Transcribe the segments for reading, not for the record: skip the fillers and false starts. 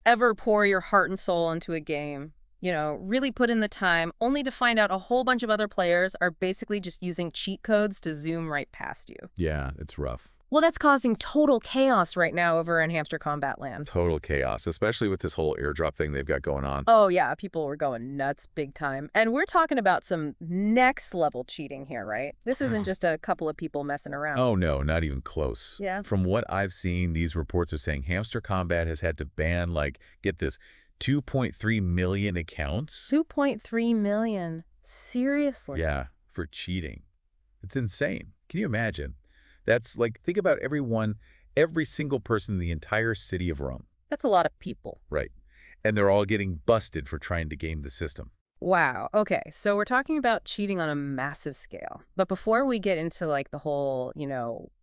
ever pour your heart and soul into a game, really put in the time, only to find out a whole bunch of other players are basically just using cheat codes to zoom right past you? Yeah, it's rough. Well, that's causing total chaos right now over in Hamster Combat Land. Total chaos, especially with this whole airdrop thing they've got going on. Oh, yeah, people were going nuts big time. And we're talking about some next-level cheating here, right? This isn't just a couple of people messing around. Oh, no, not even close. Yeah? From what I've seen, these reports are saying Hamster Combat has had to ban, get this, 2.3 million accounts. 2.3 million. Seriously? Yeah, for cheating. It's insane. Can you imagine? That's think about every single person in the entire city of Rome. That's a lot of people. Right. And they're all getting busted for trying to game the system. Wow. Okay, so we're talking about cheating on a massive scale. But before we get into the whole,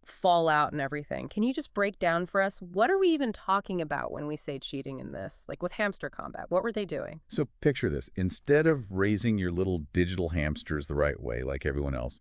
fallout and everything, can you just break down for us what are we even talking about when we say cheating in this? Like with Hamster Combat, what were they doing? So picture this. Instead of raising your little digital hamsters the right way like everyone else,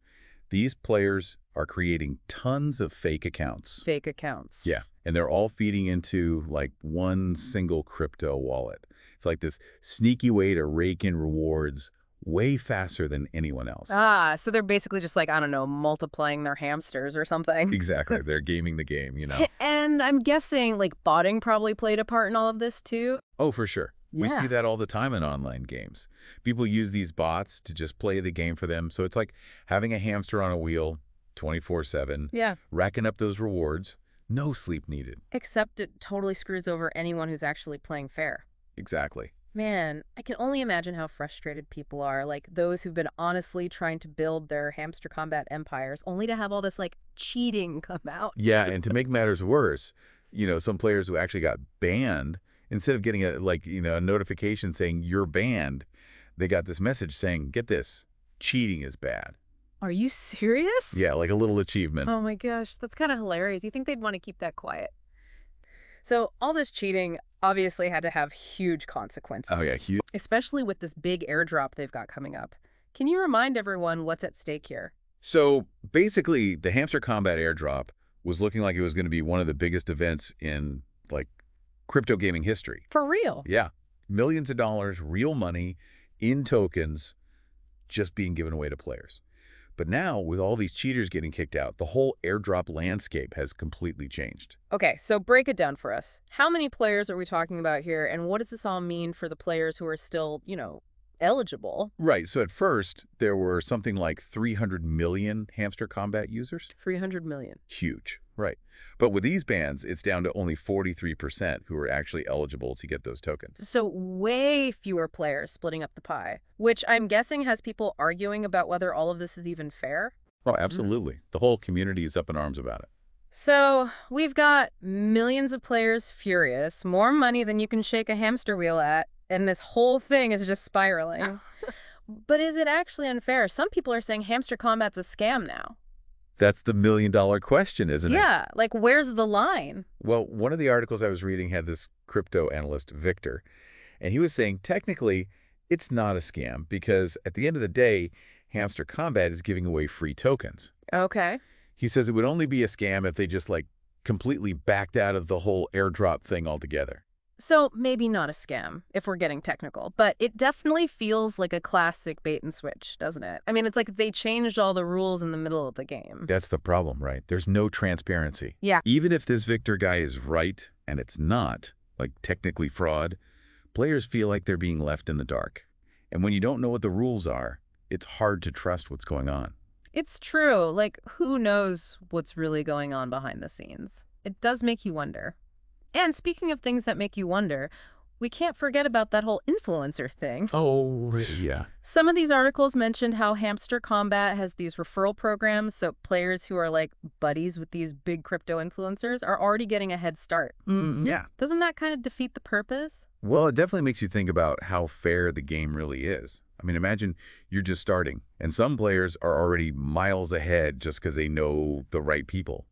these players are creating tons of fake accounts. Fake accounts. Yeah. And they're all feeding into one single crypto wallet. It's like this sneaky way to rake in rewards way faster than anyone else. Ah, so they're basically just I don't know, multiplying their hamsters or something. Exactly. They're gaming the game, And I'm guessing botting probably played a part in all of this too. Oh, for sure. We Yeah. see that all the time in online games. People use these bots to just play the game for them. So it's like having a hamster on a wheel 24/7, Yeah. racking up those rewards, no sleep needed. Except it totally screws over anyone who's actually playing fair. Exactly. Man, I can only imagine how frustrated people are, those who've been honestly trying to build their Hamster Combat empires, only to have all this, cheating come out. Yeah, and to make matters worse, some players who actually got banned, instead of getting a notification saying you're banned, they got this message saying, get this, cheating is bad. Are you serious? Yeah, like a little achievement. Oh my gosh, that's kind of hilarious. You think they'd want to keep that quiet? So all this cheating obviously had to have huge consequences. Oh, yeah, huge. Especially with this big airdrop they've got coming up. Can you remind everyone what's at stake here? So basically, the Hamster Kombat Airdrop was looking like it was going to be one of the biggest events in, crypto gaming history. For real? Yeah. Millions of dollars, real money, in tokens, just being given away to players. But now, with all these cheaters getting kicked out, the whole airdrop landscape has completely changed. Okay, so break it down for us. How many players are we talking about here, and what does this all mean for the players who are still, eligible? Right. So at first, there were something like 300 million Hamster Kombat users. 300 million. Huge. Right. But with these bans, it's down to only 43% who are actually eligible to get those tokens. So way fewer players splitting up the pie, which I'm guessing has people arguing about whether all of this is even fair. Oh, absolutely. The whole community is up in arms about it. So we've got millions of players furious, more money than you can shake a hamster wheel at, and this whole thing is just spiraling. But is it actually unfair? Some people are saying Hamster Combat's a scam now. That's the million-dollar question, isn't it? Yeah, where's the line? Well, one of the articles I was reading had this crypto analyst, Victor, and he was saying technically it's not a scam because at the end of the day, Hamster Kombat is giving away free tokens. Okay. He says it would only be a scam if they just completely backed out of the whole airdrop thing altogether. So maybe not a scam, if we're getting technical, but it definitely feels like a classic bait and switch, doesn't it? I mean, it's like they changed all the rules in the middle of the game. That's the problem, right? There's no transparency. Yeah. Even if this Victor guy is right, and it's not, technically fraud, players feel like they're being left in the dark. And when you don't know what the rules are, it's hard to trust what's going on. It's true. Who knows what's really going on behind the scenes? It does make you wonder. And speaking of things that make you wonder, we can't forget about that whole influencer thing. Oh, yeah. Some of these articles mentioned how Hamster Kombat has these referral programs, so players who are buddies with these big crypto influencers are already getting a head start. Yeah. Doesn't that kind of defeat the purpose? Well, it definitely makes you think about how fair the game really is. I mean, imagine you're just starting, and some players are already miles ahead just because they know the right people,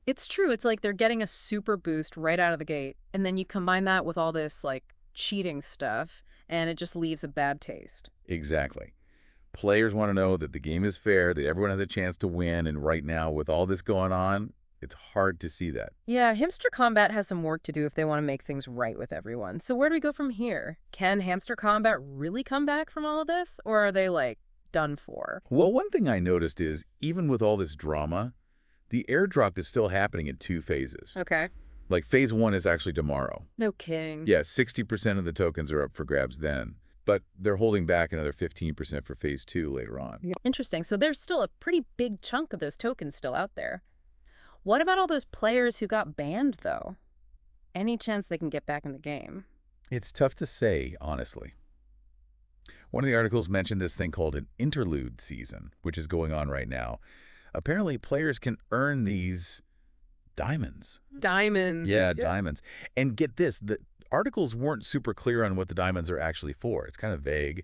It's true. It's like they're getting a super boost right out of the gate, and then you combine that with all this, cheating stuff, and it just leaves a bad taste. Exactly. Players want to know that the game is fair, that everyone has a chance to win, and right now, with all this going on, It's hard to see that. Yeah, Hamster Combat has some work to do if they want to make things right with everyone. So where do we go from here? Can Hamster Combat really come back from all of this? Or are they, like, done for? Well, one thing I noticed is, even with all this drama, the airdrop is still happening in 2 phases. Okay. Like, phase 1 is actually tomorrow. No kidding. Yeah, 60% of the tokens are up for grabs then, but they're holding back another 15% for phase 2 later on. Yeah. Interesting. So there's still a pretty big chunk of those tokens still out there. What about all those players who got banned, though? Any chance they can get back in the game? It's tough to say, honestly. One of the articles mentioned this thing called an interlude season, which is going on right now. Apparently, players can earn these diamonds. Diamonds. Yeah, diamonds. And get this, the articles weren't super clear on what the diamonds are actually for. It's kind of vague,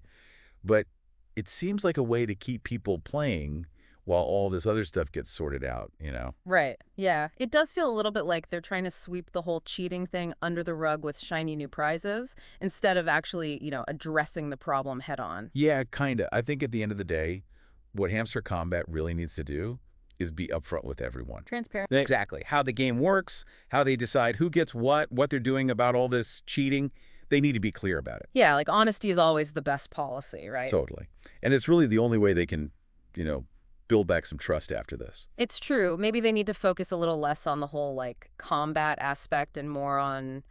but it seems like a way to keep people playing while all this other stuff gets sorted out, you know? Right. Yeah. It does feel a little bit like they're trying to sweep the whole cheating thing under the rug with shiny new prizes instead of actually, addressing the problem head on. Yeah, kind of. I think at the end of the day, what Hamster Combat really needs to do is be upfront with everyone. Transparent. Exactly. How the game works, how they decide who gets what they're doing about all this cheating. They need to be clear about it. Yeah, like honesty is always the best policy, right? Totally. And it's really the only way they can, build back some trust after this. It's true. Maybe they need to focus a little less on the whole, like, combat aspect and more on,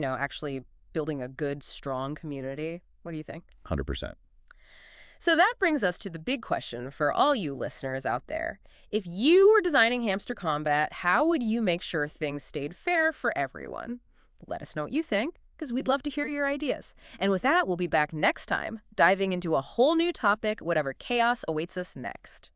actually building a good, strong community. What do you think? 100%. So that brings us to the big question for all you listeners out there. If you were designing Hamster Combat, how would you make sure things stayed fair for everyone? Let us know what you think, because we'd love to hear your ideas. And with that, we'll be back next time, diving into a whole new topic, whatever chaos awaits us next.